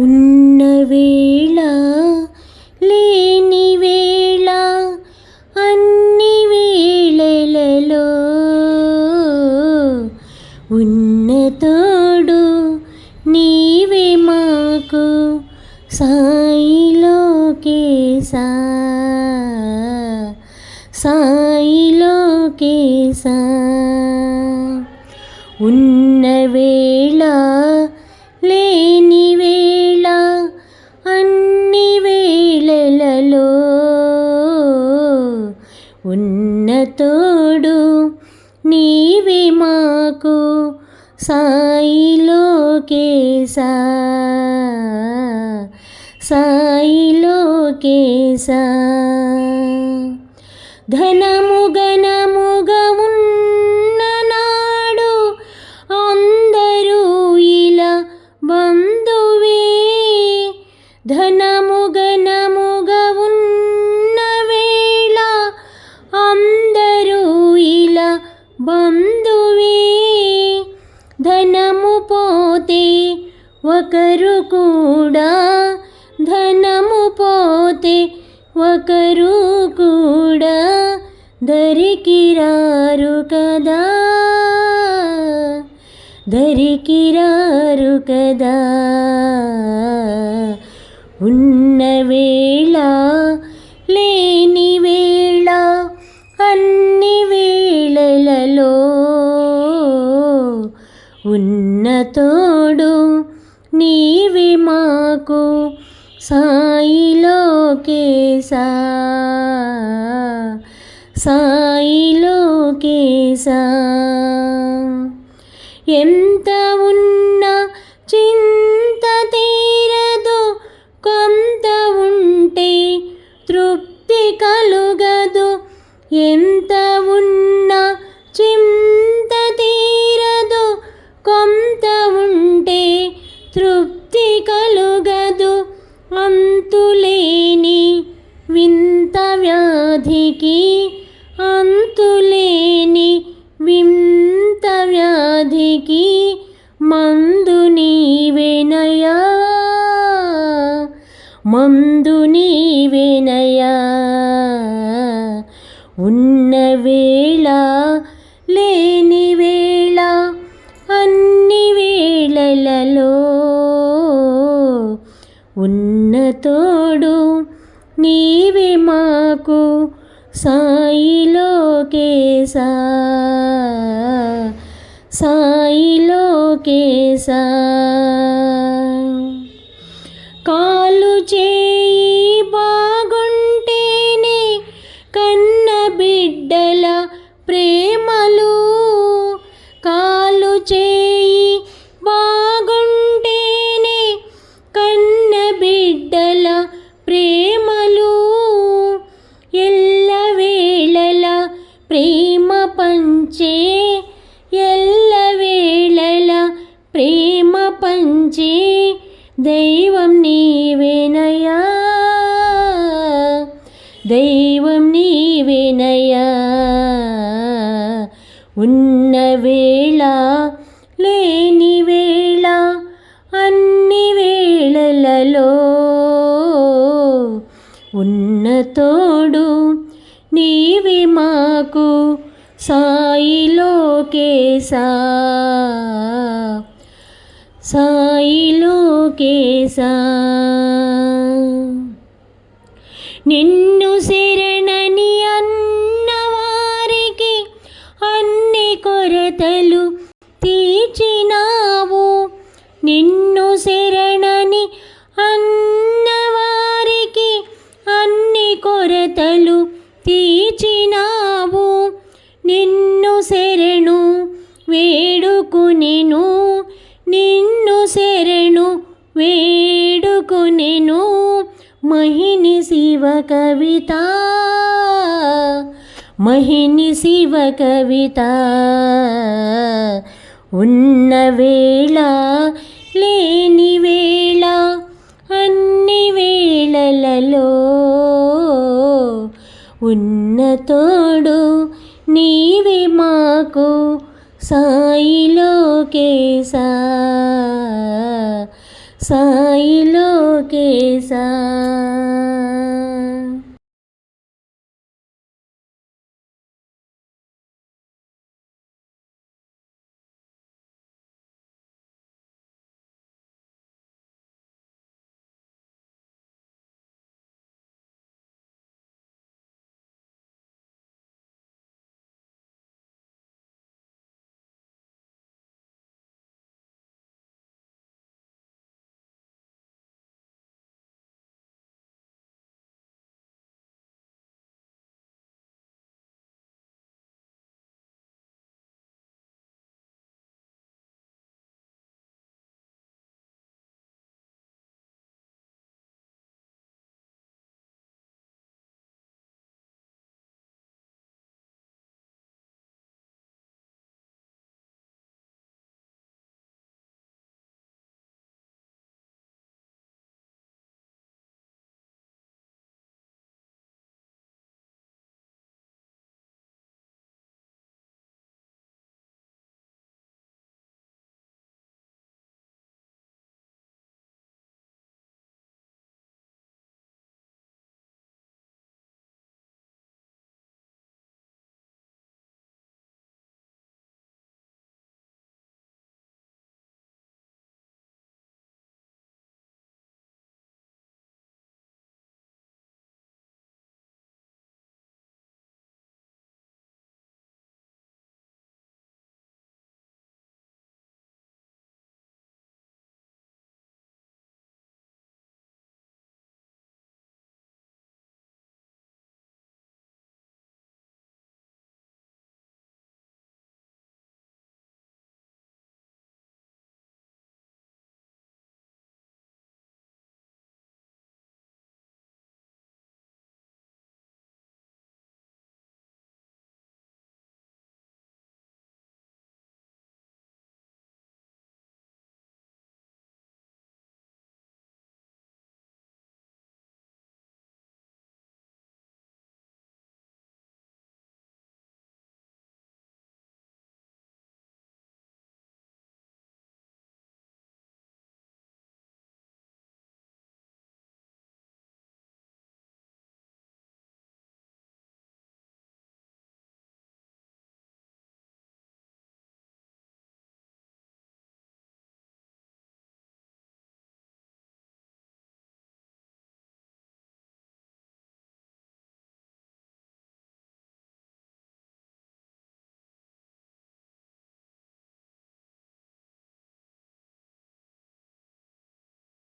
ఉన్న వేళ లేని వేళ అన్ని వేళలలో ఉన్న తోడు నీవే మాకు సాయిలోకేశా సాయిలోకేశా. ఉన్న వేళ లేని వేళ అన్ని వేళలలో ఉన్న తోడు నీవే మాకు సాయిలోకేశా సాయిలోకేశా. ధనము గణముగా ఉన్న నాడు అందరూ ఇలా బంధువే, ధనము గణముగా ఉన్న వేళ అందరూ ఇలా బంధువే. ధనము పోతే ఒకరు కూడా, ధనము పోతే ఒకరు కూడా దరికి రారు కదా, దరికి రారు కదా. ఉన్న వేళ లేని వేళ అన్ని వేళలలో ఉన్న తోడు నీవే మాకు సాయిలోకేశా సాయిలోకేశా. ఎంత ఉన్నా చింత తీరదు, కొంత ఉంటే తృప్తి కలుగదు. ఎంత ఉన్నా చింత తీరదు, కొంత ఉంటే తృప్తి కలుగదు. అంతులేని వింత వ్యాధికి, అంతులేని వింత వ్యాధికి మందు నీవేనయా, మందు నీవేనయా. ఉన్న వేళ లేని వేళ అన్ని వేళలలో ఉన్న తోడు నీవే మాకు సాయిలోకేశా సాయిలోకేశా. కాలు చేయి బాగుంటేనే కన్న బిడ్డల ప్రేమలు, కాలు చేయి బాగుంటేనే కన్న బిడ్డల ప్రేమలు. ఎల్లవేళల ప్రేమ పంచే, ఎల్లవేళల ప్రేమ పంచే దైవం నీవేనయా, దైవం నీవేనయా. ఉన్న వేళ లేని వేళ అన్ని వేళలలో ఉన్న తోడు నీవే మాకు సాయిలోకేశా సాయిలోకేశా. నిన్ను శరణని అన్నవారికి అన్ని కొరతలు తీర్చినావు, నిన్ను శరణని అన్నవారికి అన్ని కొరతలు తీర్చినావు. నిన్ను శరణు వేడుకునెను, నిన్ను శరణు వేడుకునెను మహిని శివ కవిత, మహిని శివ కవిత. ఉన్న వేళ లేని వేళ అన్ని వేళలలో ఉన్న తోడు నీవే మాకు సాయిలోకేశా సాయిలోకేశ